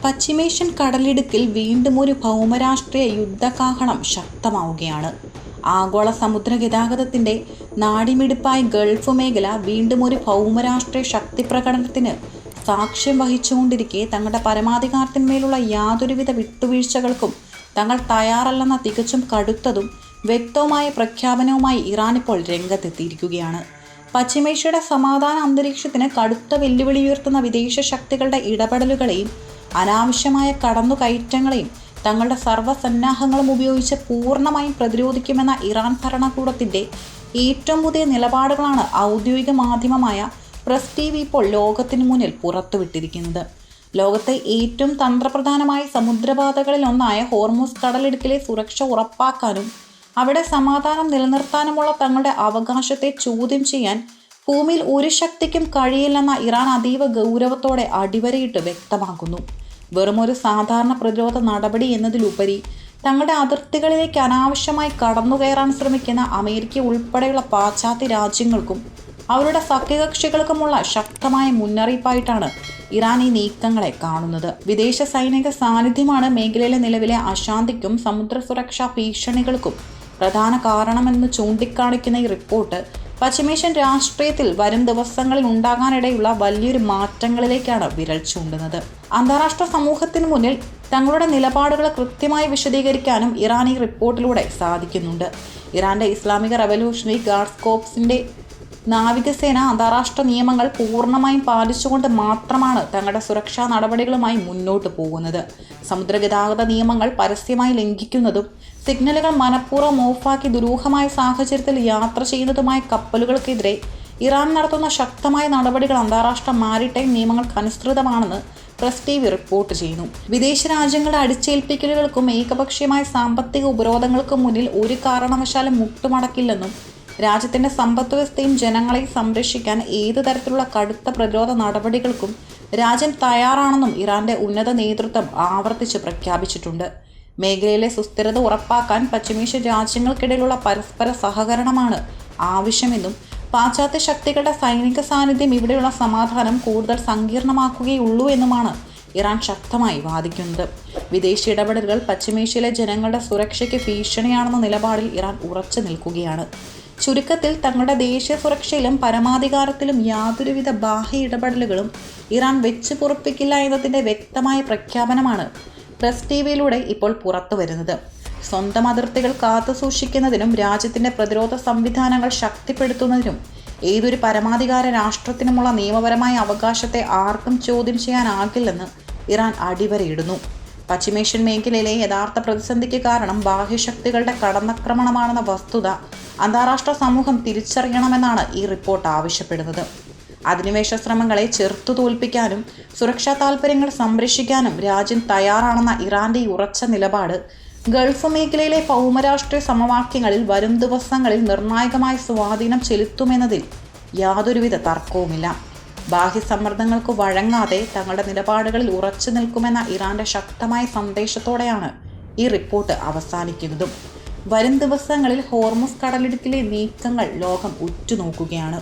പശ്ചിമേഷ്യൻ കടലിടുക്കിൽ വീണ്ടും ഒരു ഭൗമരാഷ്ട്രീയ യുദ്ധകാഹളം ശക്തമാവുകയാണ്. ആഗോള സമുദ്ര ഗതാഗതത്തിന്റെ നാഡിമിടിപ്പായ ഗൾഫ് മേഖല വീണ്ടും ഒരു ഭൗമരാഷ്ട്രീയ ശക്തിപ്രകടനത്തിന് സാക്ഷ്യം വഹിച്ചുകൊണ്ടിരിക്കെ തങ്ങളുടെ പരമാധികാരത്തിന്മേലുള്ള യാതൊരുവിധ വിട്ടുവീഴ്ചകൾക്കും തങ്ങൾ തയ്യാറല്ലെന്ന തികച്ചും കടുത്തതും വ്യക്തവുമായ പ്രഖ്യാപനവുമായി ഇറാൻ ഇപ്പോൾ രംഗത്തെത്തിയിരിക്കുകയാണ്. പശ്ചിമേഷ്യയുടെ സമാധാന അന്തരീക്ഷത്തിന് കടുത്ത വെല്ലുവിളി ഉയർത്തുന്ന വിദേശ ശക്തികളുടെ ഇടപെടലുകളെയും അനാവശ്യമായ കടന്നുകയറ്റങ്ങളെയും തങ്ങളുടെ സർവ്വസന്നാഹങ്ങളും ഉപയോഗിച്ച് പൂർണ്ണമായും പ്രതിരോധിക്കുമെന്ന ഇറാൻ ഭരണകൂടത്തിന്റെ ഏറ്റവും പുതിയ നിലപാടുകളാണ് ഔദ്യോഗിക മാധ്യമമായ പ്രസ് ടിവി ഇപ്പോൾ ലോകത്തിനു മുന്നിൽ പുറത്തുവിട്ടിരിക്കുന്നത്. ലോകത്തെ ഏറ്റവും തന്ത്രപ്രധാനമായ സമുദ്രപാതകളിൽ ഒന്നായ ഹോർമുസ് കടലിടുക്കിലെ സുരക്ഷ ഉറപ്പാക്കാനും അവിടെ സമാധാനം നിലനിർത്താനുമുള്ള തങ്ങളുടെ അവകാശത്തെ ചോദ്യം ചെയ്യാൻ ഭൂമിയിൽ ഒരു ശക്തിക്കും കഴിയില്ലെന്ന ഇറാൻ അതീവ ഗൗരവത്തോടെ അടിവരയിട്ട് വ്യക്തമാക്കുന്നു. വെറുമൊരു സാധാരണ പ്രതിരോധ നടപടി എന്നതിലുപരി തങ്ങളുടെ അതിർത്തികളിലേക്ക് അനാവശ്യമായി കടന്നുകയറാൻ ശ്രമിക്കുന്ന അമേരിക്ക ഉൾപ്പെടെയുള്ള പാശ്ചാത്യ രാജ്യങ്ങൾക്കും അവരുടെ സഖ്യകക്ഷികൾക്കുമുള്ള ശക്തമായ മുന്നറിയിപ്പായിട്ടാണ് ഇറാൻ ഈ നീക്കങ്ങളെ കാണുന്നത്. വിദേശ സൈനിക സാന്നിധ്യമാണ് മേഖലയിലെ നിലവിലെ അശാന്തിക്കും സമുദ്ര സുരക്ഷാ ഭീഷണികൾക്കും പ്രധാന കാരണമെന്ന് ചൂണ്ടിക്കാണിക്കുന്ന ഈ റിപ്പോർട്ട് പശ്ചിമേഷ്യൻ രാഷ്ട്രീയത്തിൽ വരും ദിവസങ്ങളിൽ ഉണ്ടാകാനിടയുള്ള വലിയൊരു മാറ്റങ്ങളിലേക്കാണ് വിരൽ ചൂണ്ടുന്നത്. അന്താരാഷ്ട്ര സമൂഹത്തിന് മുന്നിൽ തങ്ങളുടെ നിലപാടുകൾ കൃത്യമായി വിശദീകരിക്കാനും ഇറാൻ ഈ റിപ്പോർട്ടിലൂടെ സാധിക്കുന്നുണ്ട്. ഇറാന്റെ ഇസ്ലാമിക റവല്യൂഷണറി ഗാർഡ്സ് കോർപ്സിന്റെ നാവികസേന അന്താരാഷ്ട്ര നിയമങ്ങൾ പൂർണ്ണമായും പാലിച്ചുകൊണ്ട് മാത്രമാണ് തങ്ങളുടെ സുരക്ഷാ നടപടികളുമായി മുന്നോട്ട് പോകുന്നത്. സമുദ്രഗതാഗത നിയമങ്ങൾ പരസ്യമായി ലംഘിക്കുന്നതും സിഗ്നലുകൾ മനഃപൂർവ്വം ഓഫാക്കി ദുരൂഹമായ സാഹചര്യത്തിൽ യാത്ര ചെയ്യുന്നതുമായ കപ്പലുകൾക്കെതിരെ ഇറാൻ നടത്തുന്ന ശക്തമായ നടപടികൾ അന്താരാഷ്ട്ര മാരിടൈം നിയമങ്ങൾക്ക് അനുസൃതമാണെന്ന് പ്രസ് ടിവി റിപ്പോർട്ട് ചെയ്യുന്നു. വിദേശ രാജ്യങ്ങളുടെ അടിച്ചേൽപ്പിക്കലുകൾക്കും ഏകപക്ഷീയമായ സാമ്പത്തിക ഉപരോധങ്ങൾക്കും മുന്നിൽ ഒരു കാരണവശാലും മുട്ടുമടക്കില്ലെന്നും രാജ്യത്തിന്റെ സമ്പദ് വ്യവസ്ഥയും ജനങ്ങളെയും സംരക്ഷിക്കാൻ ഏതു തരത്തിലുള്ള കടുത്ത പ്രതിരോധ നടപടികൾക്കും രാജ്യം തയ്യാറാണെന്നും ഇറാന്റെ ഉന്നത നേതൃത്വം ആവർത്തിച്ച് പ്രഖ്യാപിച്ചിട്ടുണ്ട്. മേഖലയിലെ സുസ്ഥിരത ഉറപ്പാക്കാൻ പശ്ചിമേഷ്യൻ രാജ്യങ്ങൾക്കിടയിലുള്ള പരസ്പര സഹകരണമാണ് ആവശ്യമെന്നും പാശ്ചാത്യ ശക്തികളുടെ സൈനിക സാന്നിധ്യം ഇവിടെയുള്ള സമാധാനം കൂടുതൽ സങ്കീർണമാക്കുകയുള്ളൂ എന്നുമാണ് ഇറാൻ ശക്തമായി വാദിക്കുന്നത്. വിദേശ ഇടപെടലുകൾ പശ്ചിമേഷ്യയിലെ ജനങ്ങളുടെ സുരക്ഷയ്ക്ക് ഭീഷണിയാണെന്ന നിലപാടിൽ ഇറാൻ ഉറച്ചു നിൽക്കുകയാണ്. ചുരുക്കത്തിൽ തങ്ങളുടെ ദേശീയ സുരക്ഷയിലും പരമാധികാരത്തിലും യാതൊരുവിധ ബാഹ്യ ഇടപെടലുകളും ഇറാൻ വെച്ച് പൊറുപ്പിക്കില്ല എന്നതിൻ്റെ വ്യക്തമായ പ്രഖ്യാപനമാണ് പ്രസ് ടിവിയിലൂടെ ഇപ്പോൾ പുറത്തു വരുന്നത്. സ്വന്തം അതിർത്തികൾ കാത്തുസൂക്ഷിക്കുന്നതിനും രാജ്യത്തിന്റെ പ്രതിരോധ സംവിധാനങ്ങൾ ശക്തിപ്പെടുത്തുന്നതിനും ഏതൊരു പരമാധികാര രാഷ്ട്രത്തിനുമുള്ള നിയമപരമായ അവകാശത്തെ ആർക്കും ചോദ്യം ചെയ്യാനാകില്ലെന്ന് ഇറാൻ അടിവരയിടുന്നു. പശ്ചിമേഷ്യൻ മേഖലയിലെ യഥാർത്ഥ പ്രതിസന്ധിക്ക് കാരണം ബാഹ്യശക്തികളുടെ കടന്നാക്രമണമാണെന്ന വസ്തുത അന്താരാഷ്ട്ര സമൂഹം തിരിച്ചറിയണമെന്നാണ് ഈ റിപ്പോർട്ട് ആവശ്യപ്പെടുന്നത്. അധിനിവേശ ശ്രമങ്ങളെ ചെറുത്തു തോൽപ്പിക്കാനും സുരക്ഷാ താൽപ്പര്യങ്ങൾ സംരക്ഷിക്കാനും രാജ്യം തയ്യാറാണെന്ന ഇറാന്റെ ഈ ഉറച്ച നിലപാട് ഗൾഫ് മേഖലയിലെ ഭൗമരാഷ്ട്രീയ സമവാക്യങ്ങളിൽ വരും ദിവസങ്ങളിൽ നിർണായകമായ സ്വാധീനം ചെലുത്തുമെന്നതിൽ യാതൊരുവിധ തർക്കവുമില്ല. ബാഹ്യ സമ്മർദ്ദങ്ങൾക്ക് വഴങ്ങാതെ തങ്ങളുടെ നിലപാടുകളിൽ ഉറച്ചു നിൽക്കുമെന്ന ഇറാന്റെ ശക്തമായ സന്ദേശത്തോടെയാണ് ഈ റിപ്പോർട്ട് അവസാനിക്കുന്നതും. വരും ദിവസങ്ങളിൽ ഹോർമുസ് കടലിടുക്കിലെ നീക്കങ്ങൾ ലോകം ഉറ്റുനോക്കുകയാണ്.